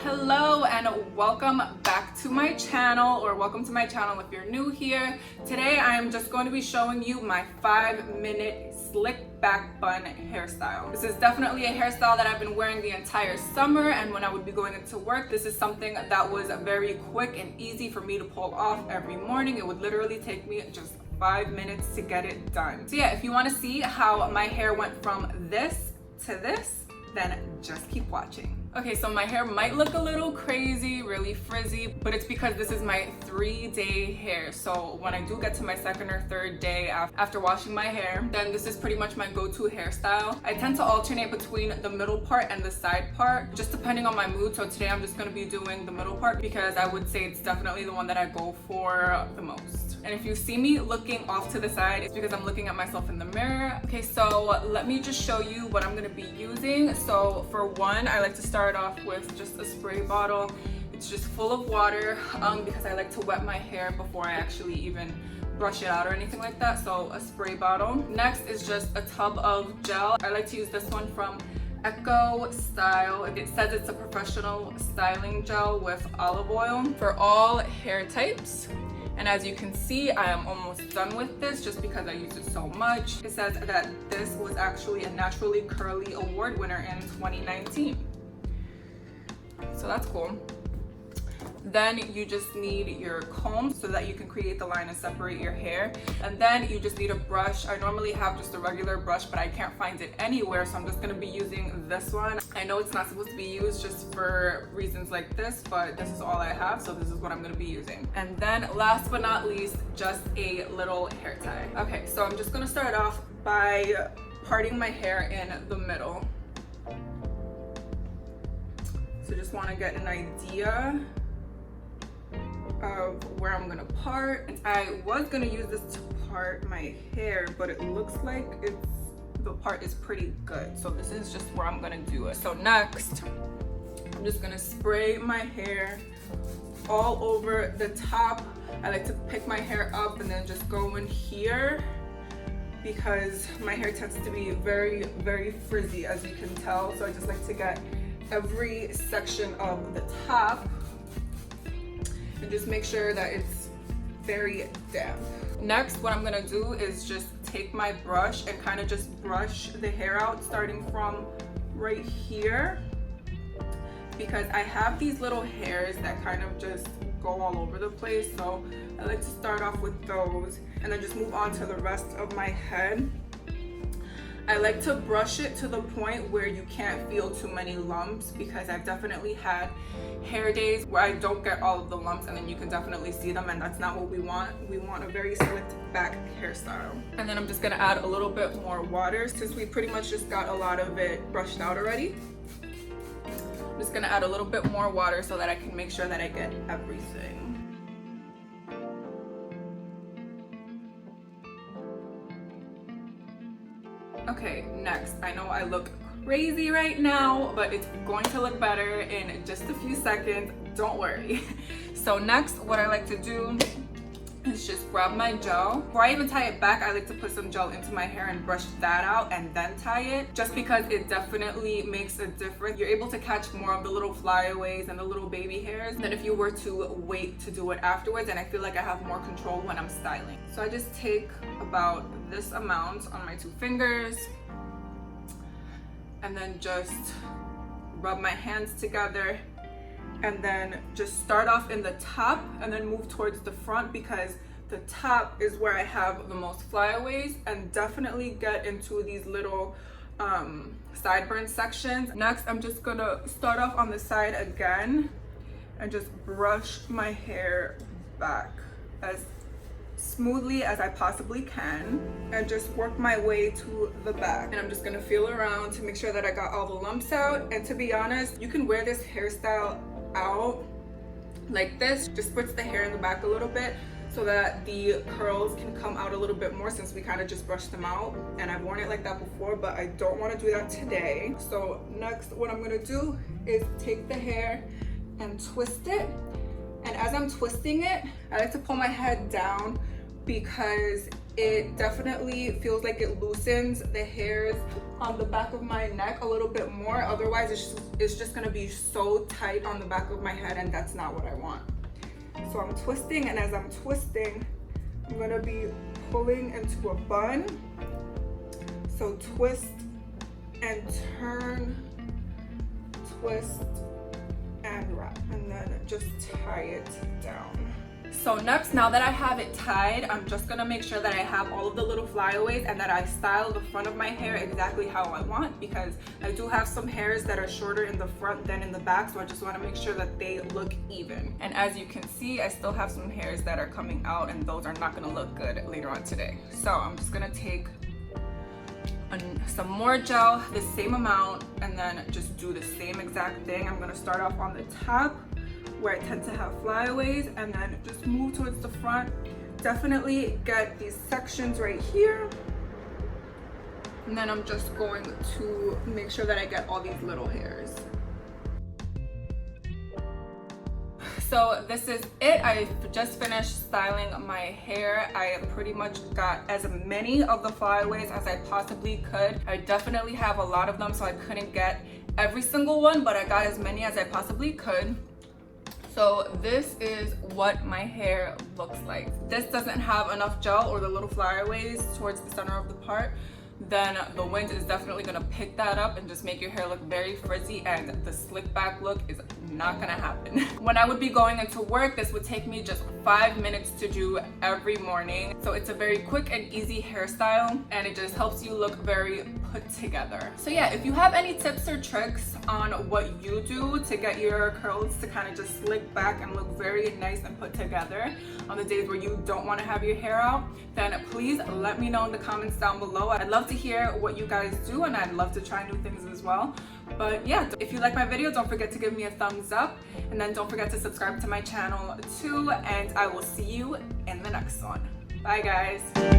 Hello and welcome back to my channel, or welcome to my channel if you're new here. Today I am just going to be showing you my 5-minute slick back bun hairstyle. This is definitely a hairstyle that I've been wearing the entire summer, and when I would be going into work, this is something that was very quick and easy for me to pull off every morning. It would literally take me just 5 minutes to get it done. So yeah, if you want to see how my hair went from this to this, then just keep watching. Okay, so my hair might look a little crazy, really frizzy, but it's because this is my 3-day hair. So when I do get to my second or third day after washing my hair, then this is pretty much my go-to hairstyle. I tend to alternate between the middle part and the side part, just depending on my mood. So today I'm just gonna be doing the middle part because I would say it's definitely the one that I go for the most. And if you see me looking off to the side, it's because I'm looking at myself in the mirror. Okay, so let me just show you what I'm gonna be using. So for one, I like to start off with just a spray bottle. It's just full of water because I like to wet my hair before I actually even brush it out or anything like that. So a spray bottle. Next is just a tub of gel. I like to use this one from Eco Style. It says it's a professional styling gel with olive oil for all hair types. And as you can see, I am almost done with this just because I use it so much. It says that this was actually a Naturally Curly Award winner in 2019. So that's cool. Then you just need your comb so that you can create the line and separate your hair. And then you just need a brush. I normally have just a regular brush, but I can't find it anywhere, so I'm just gonna be using this one. I know it's not supposed to be used just for reasons like this, but this is all I have, so this is what I'm gonna be using. And then last but not least, just a little hair tie. Okay, so I'm just gonna start off by parting my hair in the middle. So just wanna get an idea of where I'm gonna part. I was gonna use this to part my hair, but it looks like the part is pretty good. So this is just where I'm gonna do it. So next, I'm just gonna spray my hair all over the top. I like to pick my hair up and then just go in here because my hair tends to be very, very frizzy, as you can tell. So I just like to get every section of the top and just make sure that it's very damp. Next, what I'm gonna do is just take my brush and kind of just brush the hair out starting from right here, because I have these little hairs that kind of just go all over the place. So I like to start off with those and then just move on to the rest of my head. I like to brush it to the point where you can't feel too many lumps, because I've definitely had hair days where I don't get all of the lumps and then you can definitely see them, and that's not what we want. We want a very slicked back hairstyle. And then I'm just gonna add a little bit more water since we pretty much just got a lot of it brushed out already. I'm just gonna add a little bit more water so that I can make sure that I get everything. Okay, next, I know I look crazy right now, but it's going to look better in just a few seconds, don't worry. So next, what I like to do is just grab my gel. Before I even tie it back, I like to put some gel into my hair and brush that out and then tie it, just because it definitely makes a difference. You're able to catch more of the little flyaways and the little baby hairs than if you were to wait to do it afterwards, and I feel like I have more control when I'm styling. So I just take about this amount on my 2 fingers and then just rub my hands together, and then just start off in the top and then move towards the front, because the top is where I have the most flyaways, and definitely get into these little sideburn sections. Next, I'm just gonna start off on the side again and just brush my hair back as smoothly as I possibly can and just work my way to the back. And I'm just gonna feel around to make sure that I got all the lumps out. And to be honest, you can wear this hairstyle out like this. Just spritz the hair in the back a little bit so that the curls can come out a little bit more, since we kind of just brushed them out. And I've worn it like that before, but I don't want to do that today. So next, what I'm gonna do is take the hair and twist it. And as I'm twisting it, I like to pull my head down, because it definitely feels like it loosens the hairs on the back of my neck a little bit more. Otherwise it's just gonna be so tight on the back of my head, and that's not what I want. So I'm twisting, and as I'm twisting, I'm gonna be pulling into a bun. So twist and turn, twist and wrap, and then just tie it down. So next, now that I have it tied, I'm just gonna make sure that I have all of the little flyaways and that I style the front of my hair exactly how I want, because I do have some hairs that are shorter in the front than in the back, so I just wanna make sure that they look even. And as you can see, I still have some hairs that are coming out, and those are not gonna look good later on today. So I'm just gonna take some more gel, the same amount, and then just do the same exact thing. I'm gonna start off on the top where I tend to have flyaways, and then just move towards the front. Definitely get these sections right here. And then I'm just going to make sure that I get all these little hairs. So this is it. I just finished styling my hair. I pretty much got as many of the flyaways as I possibly could. I definitely have a lot of them, so I couldn't get every single one, but I got as many as I possibly could. So this is what my hair looks like. This doesn't have enough gel or the little flyaways towards the center of the part, then the wind is definitely gonna pick that up and just make your hair look very frizzy, and the slick back look is not gonna happen. When I would be going into work, this would take me just 5 minutes to do every morning. So it's a very quick and easy hairstyle, and it just helps you look very put together. So yeah, if you have any tips or tricks on what you do to get your curls to kind of just slick back and look very nice and put together on the days where you don't want to have your hair out, then please let me know in the comments down below. I'd love to hear what you guys do, and I'd love to try new things as well. But yeah, if you like my video, don't forget to give me a thumbs up, and then don't forget to subscribe to my channel too, and I will see you in the next one. Bye guys.